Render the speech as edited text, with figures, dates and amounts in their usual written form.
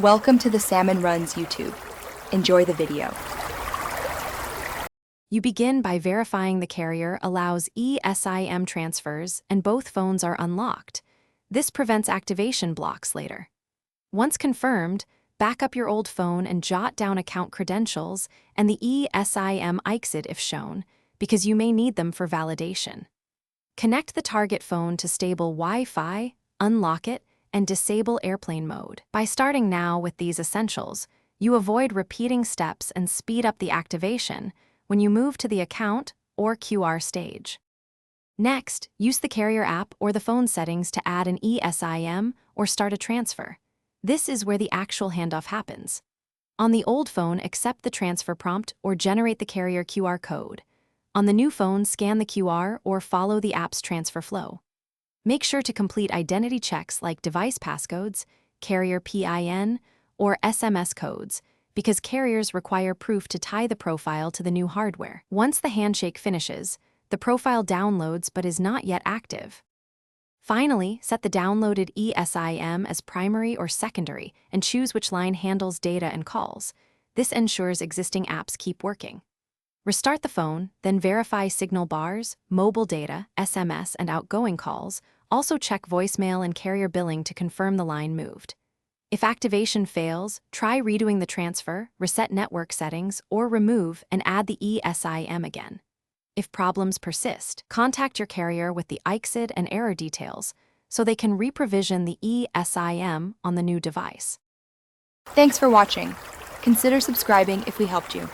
Welcome to the Salmon Runs YouTube. Enjoy the video. You begin by verifying the carrier allows eSIM transfers and both phones are unlocked. This prevents activation blocks later. Once confirmed, back up your old phone and jot down account credentials and the eSIM ICSID if shown, because you may need them for validation. Connect the target phone to stable Wi-Fi, unlock it, and disable airplane mode. By starting now with these essentials, you avoid repeating steps and speed up the activation when you move to the account or QR stage. Next, use the carrier app or the phone settings to add an eSIM or start a transfer. This is where the actual handoff happens. On the old phone, accept the transfer prompt or generate the carrier QR code. On the new phone, scan the QR or follow the app's transfer flow. Make sure to complete identity checks like device passcodes, carrier PIN, or SMS codes, because carriers require proof to tie the profile to the new hardware. Once the handshake finishes, the profile downloads but is not yet active. Finally, set the downloaded eSIM as primary or secondary and choose which line handles data and calls. This ensures existing apps keep working. Restart the phone, then verify signal bars, mobile data, SMS, and outgoing calls. Also check voicemail and carrier billing to confirm the line moved. If activation fails, try redoing the transfer, reset network settings, or remove and add the eSIM again. If problems persist, contact your carrier with the ICSID and error details so they can reprovision the eSIM on the new device. Thanks for watching. Consider subscribing if we helped you.